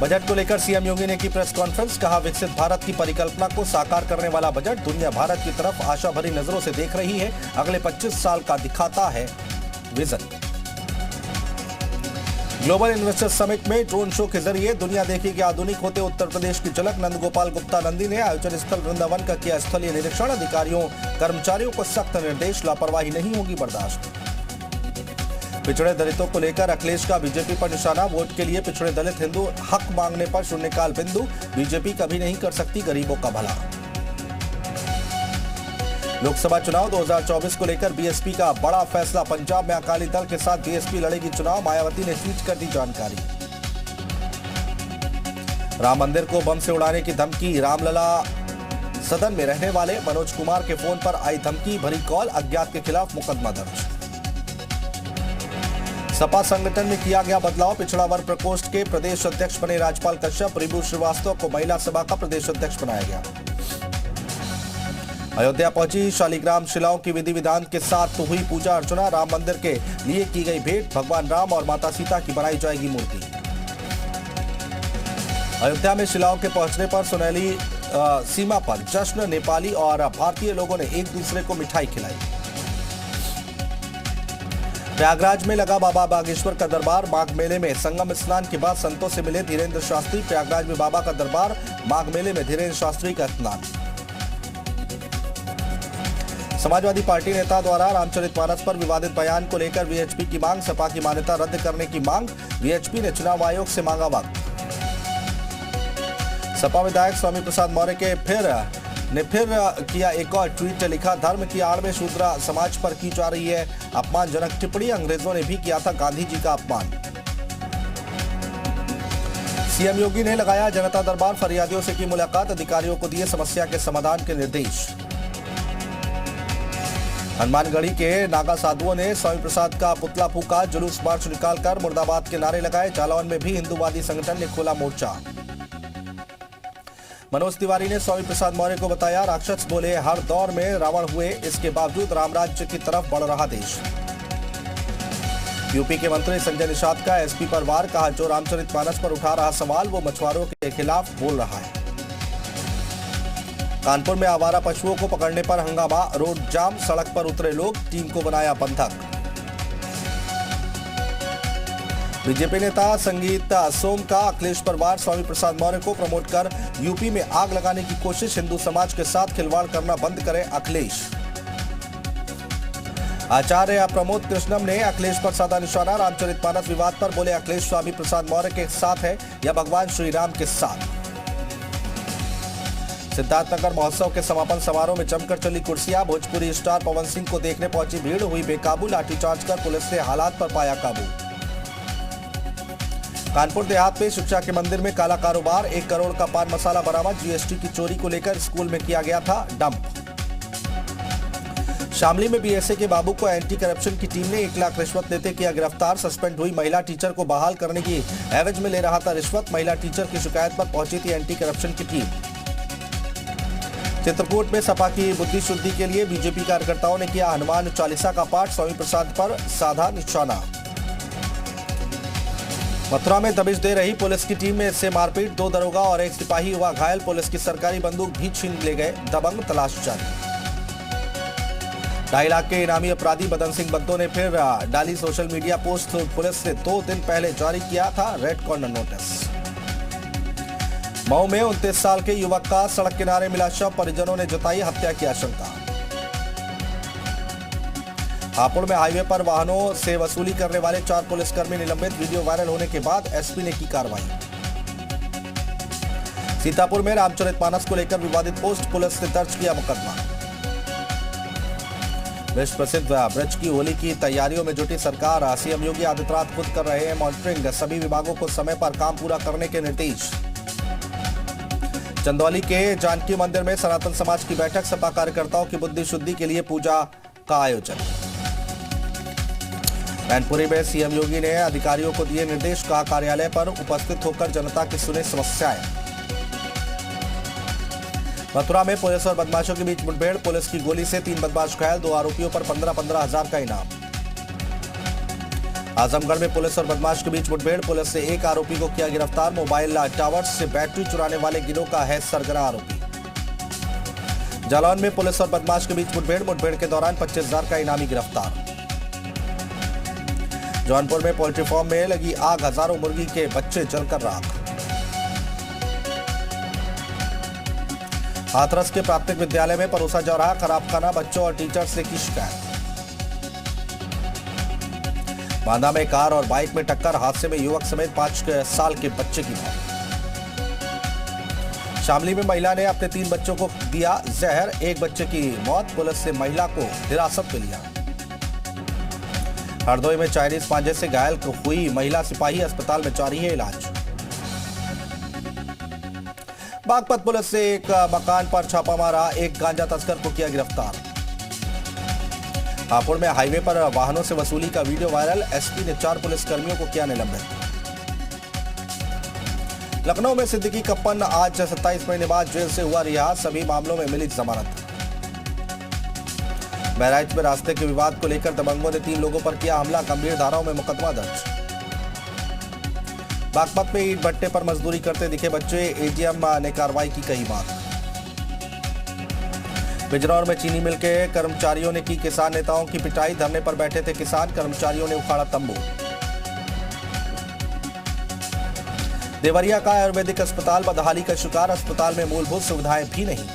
Budget को लेकर CM योगी ने की प्रेस कॉन्फ्रेंस। कहा, विकसित भारत की परिकल्पना को साकार करने वाला बजट दुनिया भारत की तरफ आशा भरी नजरों से देख रही है। अगले 25 साल का दिखाता है विजन। ग्लोबल इन्वेस्टर समिट में ड्रोन शो के जरिए दुनिया देखेगी आधुनिक होते उत्तर प्रदेश की झलक। नंदगोपाल गुप्ता नंदी ने आयोजन स्थल वृंदावन का किया स्थलीय निरीक्षण। अधिकारियों कर्मचारियों को सख्त निर्देश, लापरवाही नहीं होगी बर्दाश्त। पिछड़े दलितों को लेकर अखिलेश का बीजेपी पर निशाना। वोट के लिए पिछड़े दलित हिंदू हक मांगने पर शून्यकाल बिंदु। बीजेपी कभी नहीं कर सकती गरीबों का भला। लोकसभा चुनाव 2024 को लेकर बीएसपी का बड़ा फैसला। पंजाब में अकाली दल के साथ बीएसपी लड़ेगी चुनाव। मायावती ने ट्वीट कर दी जानकारी। राम मंदिर को बम से उड़ाने की धमकी। रामलला सदन में रहने वाले मनोज कुमार के फोन पर आई धमकी भरी कॉल। अज्ञात के खिलाफ मुकदमा दर्ज। सपा संगठन में किया गया बदलाव। पिछड़ा वर्ग प्रकोष्ठ के प्रदेश अध्यक्ष बने राजपाल कश्यप। रिबू श्रीवास्तव को महिला सभा का प्रदेश अध्यक्ष बनाया गया। अयोध्या पहुंची शालिग्राम शिलाओं की विधि विधान के साथ हुई पूजा अर्चना। राम मंदिर के लिए की गई भेंट। भगवान राम और माता सीता की बनाई जाएगी मूर्ति। अयोध्या में शिलाओं के पहुंचने पर सुनहली सीमा पर जश्न। नेपाली और भारतीय लोगों ने एक दूसरे को मिठाई खिलाई। प्रयागराज में लगा बाबा बागेश्वर का दरबार। माघ मेले में संगम स्नान के बाद संतों से मिले धीरेन्द्र शास्त्री। प्रयागराज में बाबा का दरबार, माघ मेले में धीरेन्द्र शास्त्री का स्नान। समाजवादी पार्टी नेता द्वारा रामचरितमानस पर विवादित बयान को लेकर वीएचपी की मांग। सपा की मान्यता रद्द करने की मांग। वीएचपी ने चुनाव आयोग से मांगा वक्त। सपा विधायक स्वामी प्रसाद मौर्य के फिर किया एक और ट्वीट। लिखा, धर्म की आड़ में शूद्र समाज पर की जा रही है अपमानजनक टिप्पणी। अंग्रेजों ने भी किया था गांधी जी का अपमान। सीएम योगी ने लगाया जनता दरबार। फरियादियों से की मुलाकात। अधिकारियों को दिए समस्या के समाधान के निर्देश। हनुमानगढ़ी के नागा साधुओं ने स्वामी प्रसाद का पुतला फूका। जुलूस मार्च निकालकर मुर्दाबाद के नारे लगाए। जालौन में भी हिंदूवादी संगठन ने खोला मोर्चा। मनोज तिवारी ने स्वामी प्रसाद मौर्य को बताया राक्षस। बोले, हर दौर में रावण हुए, इसके बावजूद रामराज्य की तरफ बढ़ रहा देश। यूपी के मंत्री संजय निषाद का एसपी पर वार। कहा, जो रामचरितमानस पर उठा रहा सवाल वो मछुआरों के खिलाफ बोल रहा है। कानपुर में आवारा पशुओं को पकड़ने पर हंगामा। रोड जाम, सड़क पर उतरे लोग। टीम को बनाया बंधक। बीजेपी नेता संगीत सोम का अखिलेश पर वार। स्वामी प्रसाद मौर्य को प्रमोट कर यूपी में आग लगाने की कोशिश। हिंदू समाज के साथ खिलवाड़ करना बंद करें अखिलेश। आचार्य प्रमोद कृष्णम ने अखिलेश पर साधा निशाना। रामचरितमानस विवाद पर बोले, अखिलेश स्वामी प्रसाद मौर्य के साथ है या भगवान श्री राम के साथ। सिद्धार्थनगर महोत्सव के समापन समारोह में जमकर चली कुर्सियां। भोजपुरी स्टार पवन सिंह को देखने पहुंची भीड़। हुई बेकाबू। लाठीचार्ज कर पुलिस ने हालात पर पाया काबू। कानपुर देहात में शिक्षा के मंदिर में काला कारोबार। 1 करोड़ का पान मसाला बरामद। जीएसटी की चोरी को लेकर स्कूल में किया गया था डंप। शामली में बीएसए के बाबू को एंटी करप्शन की टीम ने 1 लाख रिश्वत लेते किया गिरफ्तार। सस्पेंड हुई महिला टीचर को बहाल करने की एवज में ले रहा था रिश्वत। महिला टीचर की शिकायत पर पहुंची थी एंटी करप्शन की टीम। चित्रकूट में सपा की बुद्धि शुद्धि के लिए बीजेपी कार्यकर्ताओं ने किया हनुमान चालीसा का पाठ। स्वामी प्रसाद पर साधा निशाना। मथुरा में दबिश दे रही पुलिस की टीम में से मारपीट। 2 दरोगा और 1 सिपाही हुआ घायल। पुलिस की सरकारी बंदूक भी छीन ले गए। दबंग तलाश जारी। 2.5 लाख के इनामी अपराधी बदन सिंह बद्दो ने फिर डाली सोशल मीडिया पोस्ट। पुलिस ने 2 दिन पहले जारी किया था रेड कॉर्नर नोटिस। मऊ में 29 साल के युवक का सड़क किनारे मिला शव। परिजनों ने जताई हत्या की आशंका। हापुड़ में हाईवे पर वाहनों से वसूली करने वाले 4 पुलिसकर्मी निलंबित। वीडियो वायरल होने के बाद एसपी ने की कार्रवाई। सीतापुर में रामचरितमानस को लेकर विवादित पोस्ट। पुलिस ने दर्ज किया मुकदमा। विश्व प्रसिद्ध ब्रज की होली की तैयारियों में जुटी सरकार। सीएम योगी आदित्यनाथ खुद कर रहे हैं मॉनिटरिंग। सभी विभागों को समय पर काम पूरा करने के निर्देश। चंदौली के जानकी मंदिर में सनातन समाज की बैठक। सपा कार्यकर्ताओं की बुद्धि शुद्धि के लिए पूजा का आयोजन। मैनपुरी में सीएम योगी ने अधिकारियों को दिए निर्देश। कहा, कार्यालय पर उपस्थित होकर जनता की सुने समस्याएं। मथुरा में पुलिस और बदमाशों के बीच मुठभेड़। पुलिस की गोली से 3 बदमाश घायल। 2 आरोपियों पर 15-15 हजार का इनाम। आजमगढ़ में पुलिस और बदमाश के बीच मुठभेड़। पुलिस ने एक आरोपी को किया गिरफ्तार। मोबाइल टावर से बैटरी चुराने वाले गिरोह का है सरगना आरोपी। जालौन में पुलिस और बदमाश के बीच मुठभेड़ के दौरान 25,000 का इनामी गिरफ्तार। जौनपुर में पोल्ट्री फार्म में लगी आग, हजारों मुर्गी के बच्चे जलकर राख। हाथरस के प्राथमिक विद्यालय में परोसा जा रहा खराब खाना, बच्चों और टीचर से की शिकायत। बांदा में कार और बाइक में टक्कर, हादसे में युवक समेत 5 साल के बच्चे की मौत। शामली में महिला ने अपने 3 बच्चों को दिया जहर, एक बच्चे की मौत। पुलिस ने महिला को हिरासत में लिया। हरदोई में चाइनीज पांजे से घायल हुई महिला सिपाही, अस्पताल में जारी है इलाज। बागपत पुलिस ने एक मकान पर छापा मारा, एक गांजा तस्कर को किया गिरफ्तार। हापुड़ में हाईवे पर वाहनों से वसूली का वीडियो वायरल, एसपी ने 4 पुलिसकर्मियों को किया निलंबित। लखनऊ में सिद्दीकी कप्पन आज 27 महीने बाद जेल से हुआ रिहा, सभी मामलों में मिली जमानत। बहराइच में रास्ते के विवाद को लेकर दबंगों ने 3 लोगों पर किया हमला, गंभीर धाराओं में मुकदमा दर्ज। बागपत में ईंट भट्टे पर मजदूरी करते दिखे बच्चे, एजीएम ने कार्रवाई की कही बात। बिजनौर में चीनी मिल के कर्मचारियों ने की किसान नेताओं की पिटाई, धरने पर बैठे थे किसान, कर्मचारियों ने उखाड़ा तंबू। देवरिया का आयुर्वेदिक अस्पताल बदहाली का शिकार, अस्पताल में मूलभूत सुविधाएं भी नहीं।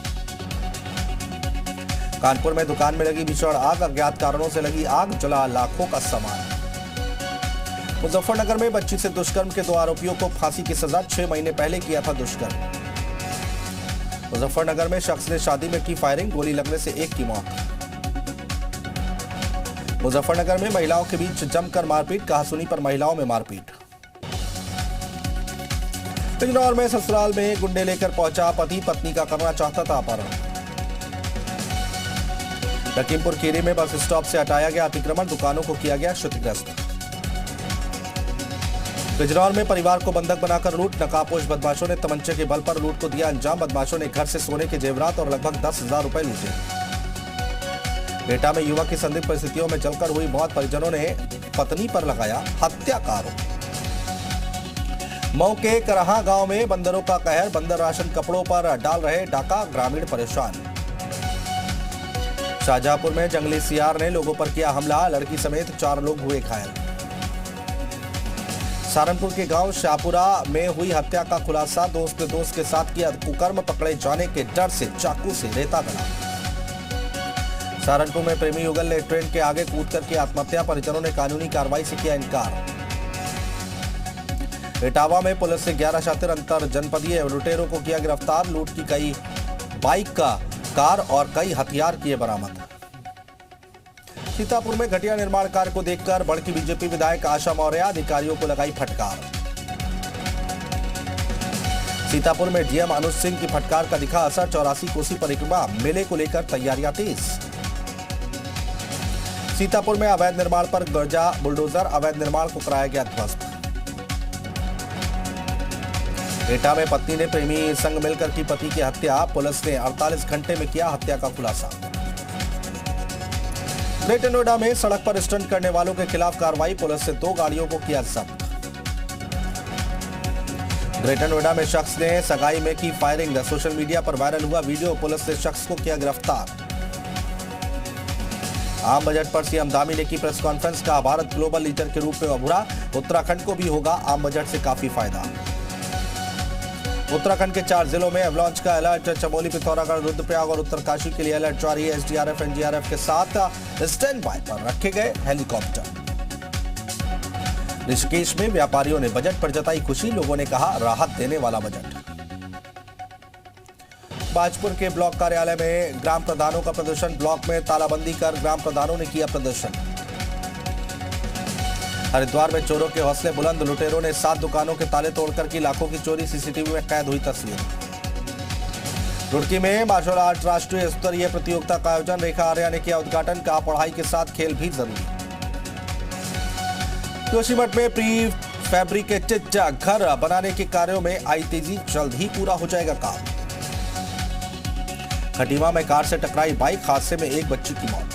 कानपुर में दुकान में लगी भीषण आग, अज्ञात कारणों से लगी आग, जला लाखों का सामान। मुजफ्फरनगर में बच्ची से दुष्कर्म के 2 आरोपियों को फांसी की सजा, 6 महीने पहले किया था दुष्कर्म। मुजफ्फरनगर में शख्स ने शादी में की फायरिंग, गोली लगने से एक की मौत। मुजफ्फरनगर में महिलाओं के बीच जमकर मारपीट, कहासुनी पर महिलाओं में मारपीट। बिजनौर में ससुराल में गुंडे लेकर पहुंचा पति, पत्नी का करना चाहता था अपहरण। लखीमपुर खीरी में बस स्टॉप से हटाया गया अतिक्रमण, दुकानों को किया गया क्षतिग्रस्त। बिजनौर में परिवार को बंधक बनाकर लूट, नकाबपोश बदमाशों ने तमंचे के बल पर लूट को दिया अंजाम। बदमाशों ने घर से सोने के जेवरात और लगभग 10,000 रुपए लूटे। बेटा में युवक की संदिग्ध परिस्थितियों में जलकर हुई मौत, परिजनों ने पत्नी पर लगाया हत्या का आरोप। मऊ के करहा गांव में बंदरों का कहर, बंदर राशन कपड़ों पर डाल रहे डाका, ग्रामीण परेशान। शाहजहांपुर में जंगली सियार ने लोगों पर किया हमला, लड़की समेत 4 लोग हुए घायल। सहारनपुर के गांव शाहपुरा में हुई हत्या का खुलासा, दोस्त ने दोस्त के साथ किया कुकर्म, पकड़े जाने के डर से चाकू से रेता गला। सहारनपुर में प्रेमी युगल ने ट्रेन के आगे कूदकर की आत्महत्या, परिजनों ने कानूनी कार्रवाई से किया इनकार। इटावा में पुलिस ने 11 शातिर अंतर जनपदीय लुटेरों को किया गिरफ्तार, लूट की कई बाइक का कार और कई हथियार किए बरामद। सीतापुर में घटिया निर्माण कार्य को देखकर भड़की बीजेपी विधायक आशा मौर्य, अधिकारियों को लगाई फटकार। सीतापुर में डीएम अनुज सिंह की फटकार का दिखा असर, 84 कोसी परिक्रमा मेले को लेकर तैयारियां तेज। सीतापुर में अवैध निर्माण पर गरजा बुलडोजर, अवैध निर्माण को कराया गया ध्वस्त। एटा में पत्नी ने प्रेमी संग मिलकर की पति की हत्या, पुलिस ने 48 घंटे में किया हत्या का खुलासा। ग्रेटर नोएडा में सड़क पर स्टंट करने वालों के खिलाफ कार्रवाई, पुलिस ने 2 गाड़ियों को किया जब्त। ग्रेटर नोएडा में शख्स ने सगाई में की फायरिंग, सोशल मीडिया पर वायरल हुआ वीडियो, पुलिस ने शख्स को किया गिरफ्तार। आम बजट पर सीएम धामी ने की प्रेस कॉन्फ्रेंस, का भारत ग्लोबल लीडर के रूप में उभरा, उत्तराखंड को भी होगा आम बजट से काफी फायदा। उत्तराखंड के 4 जिलों में एवलांच का अलर्ट, चमोली, पिथौरागढ़, रुद्रप्रयाग और उत्तरकाशी के लिए अलर्ट जारी है। एसडीआरएफ एनडीआरएफ के साथ स्टैंड बाय पर रखे गए हेलीकॉप्टर। ऋषिकेश में व्यापारियों ने बजट पर जताई खुशी, लोगों ने कहा राहत देने वाला बजट। बाजपुर के ब्लॉक कार्यालय में ग्राम प्रधानों का प्रदर्शन, ब्लॉक में तालाबंदी कर ग्राम प्रधानों ने किया प्रदर्शन। हरिद्वार में चोरों के हौसले बुलंद, लुटेरों ने 7 दुकानों के ताले तोड़कर की लाखों की चोरी, सीसीटीवी में कैद हुई तस्वीर। रुड़की में मार्शल आर्ट राष्ट्रीय स्तरीय प्रतियोगिता का आयोजन, रेखा आर्या ने किया उद्घाटन, कहा पढ़ाई के साथ खेल भी जरूरी। जोशीमठ में प्री फैब्रिकेटेड घर बनाने के कार्यों में आई तेजी, जल्द ही पूरा हो जाएगा काम। खटीमा में कार से टकराई बाइक, हादसे में एक बच्ची की मौत।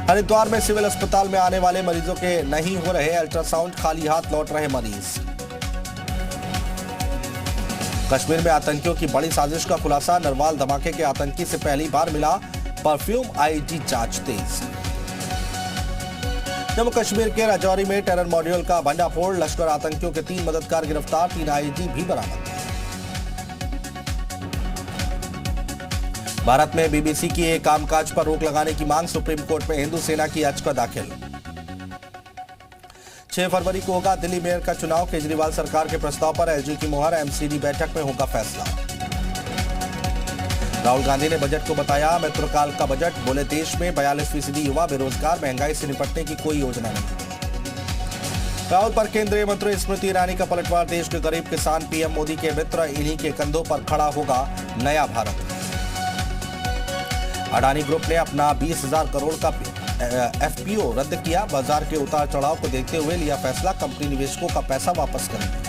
हरिद्वार में सिविल अस्पताल में आने वाले मरीजों के नहीं हो रहे अल्ट्रासाउंड, खाली हाथ लौट रहे मरीज। कश्मीर में आतंकियों की बड़ी साजिश का खुलासा, नरवाल धमाके के आतंकी से पहली बार मिला परफ्यूम, आईजी जांच तेज। जम्मू कश्मीर के राजौरी में टेरर मॉड्यूल का भंडाफोड़, लश्कर आतंकियों के 3 मददगार गिरफ्तार, 3 आईजी भी बरामद। भारत में बीबीसी की कामकाज पर रोक लगाने की मांग, सुप्रीम कोर्ट में हिंदू सेना की याचिका दाखिल। 6 फरवरी को होगा दिल्ली मेयर का चुनाव, केजरीवाल सरकार के प्रस्ताव पर एलजी की मुहर, एमसीडी बैठक में होगा फैसला। राहुल गांधी ने बजट को बताया मित्रकाल का बजट, बोले देश में 42% युवा बेरोजगार, महंगाई से निपटने की कोई योजना नहीं। राहुल पर केंद्रीय मंत्री स्मृति ईरानी का पलटवार, देश के गरीब किसान पीएम मोदी के मित्र, इन्हीं के कंधों पर खड़ा होगा नया भारत। अडानी ग्रुप ने अपना 20,000 करोड़ का एफपीओ रद्द किया, बाजार के उतार चढ़ाव को देखते हुए लिया फैसला, कंपनी निवेशकों का पैसा वापस करेगी।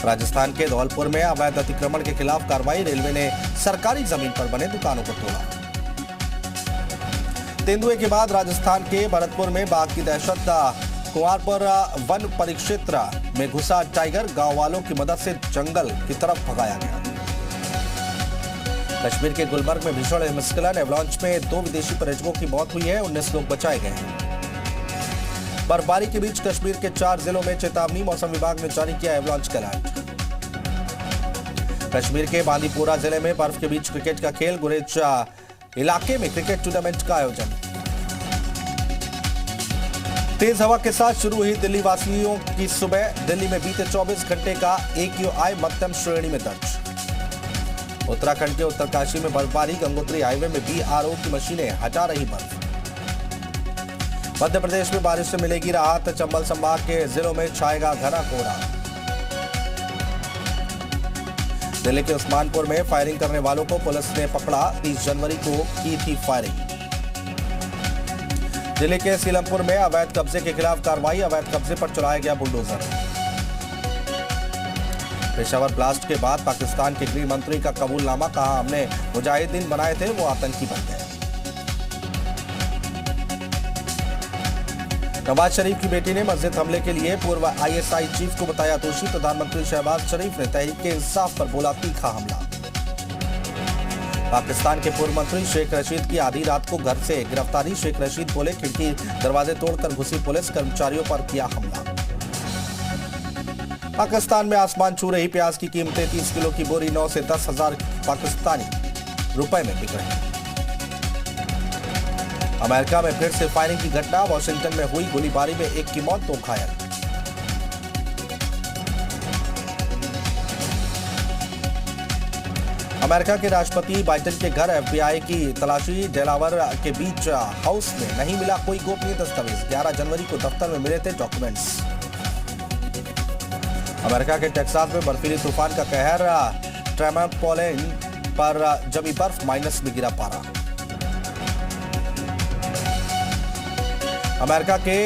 राजस्थान के धौलपुर में अवैध अतिक्रमण के खिलाफ कार्रवाई, रेलवे ने सरकारी जमीन पर बने दुकानों को तोड़ा। तेंदुए के बाद राजस्थान के भरतपुर में बाघ की दहशत, कुंवारपुर वन परिक्षेत्र में घुसा टाइगर, गांव वालों की मदद से जंगल की तरफ भगाया गया। कश्मीर के गुलमर्ग में भीषण हिमस्खलन, एवलांच में 2 विदेशी पर्यटकों की मौत हुई है, 19 लोग बचाए गए हैं। बर्फबारी के बीच कश्मीर के 4 जिलों में चेतावनी, मौसम विभाग ने जारी किया एवलांच का अलर्ट। कश्मीर के बांदीपोरा जिले में बर्फ के बीच क्रिकेट का खेल, गुरेज इलाके में क्रिकेट टूर्नामेंट का आयोजन। तेज हवा के साथ शुरू हुई दिल्ली वासियों की सुबह, दिल्ली में बीते 24 घंटे का AQI मध्यम श्रेणी में दर्ज। उत्तराखंड के उत्तरकाशी में बर्फबारी, गंगोत्री हाईवे में BRO की मशीनें हटा रही बर्फ। मध्य प्रदेश में बारिश से मिलेगी राहत, चंबल संभाग के जिलों में छाएगा घना कोहरा। दिल्ली के उस्मानपुर में फायरिंग करने वालों को पुलिस ने पकड़ा, 30 जनवरी को की थी फायरिंग। दिल्ली के सीलमपुर में अवैध कब्जे के खिलाफ कार्रवाई, अवैध कब्जे पर चलाया गया बुलडोजर। पेशावर ब्लास्ट के बाद पाकिस्तान के गृह मंत्री का कबूलनामा, कहा हमने मुजाहिदीन बनाए थे, वो आतंकी बन गए। नवाज शरीफ की बेटी ने मस्जिद हमले के लिए पूर्व ISI चीफ को बताया दोषी, प्रधानमंत्री शहबाज शरीफ ने तहरीक इंसाफ पर बोला तीखा हमला। पाकिस्तान के पूर्व मंत्री शेख रशीद की आधी रात को घर से गिरफ्तारी, शेख रशीद बोले खिड़की दरवाजे तोड़कर घुसी पुलिस, कर्मचारियों पर किया हमला। पाकिस्तान में आसमान छू रही प्याज की कीमतें, 30 किलो की बोरी 9 से 10,000 पाकिस्तानी रुपए में बिक रही है। अमेरिका में फिर से फायरिंग की घटना, वॉशिंगटन में हुई गोलीबारी में 1 की मौत, 2 घायल। अमेरिका के राष्ट्रपति बाइडेन के घर FBI की तलाशी, डेलावर के बीच हाउस में नहीं मिला कोई गोपनीय दस्तावेज, 11 जनवरी को दफ्तर में मिले थे डॉक्यूमेंट्स। अमेरिका के टेक्सास में बर्फीली तूफान का कहर, ट्रेमोपोलिन पर जमी बर्फ, माइनस में गिरा पारा। अमेरिका के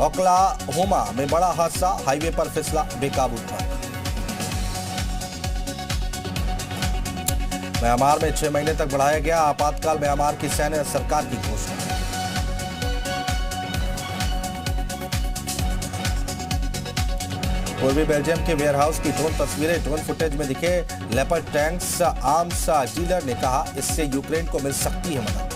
ओक्लाहोमा में बड़ा हादसा, हाईवे पर फिसला बेकाबू ट्रक। म्यांमार में 6 महीने तक बढ़ाया गया आपातकाल, म्यांमार की सैन्य सरकार की घोषणा। पूर्वी बेल्जियम के वेयरहाउस की ड्रोन तस्वीरें, ड्रोन फुटेज में दिखे लेपर्ड टैंक्स, आर्म्स डीलर ने कहा इससे यूक्रेन को मिल सकती है मदद।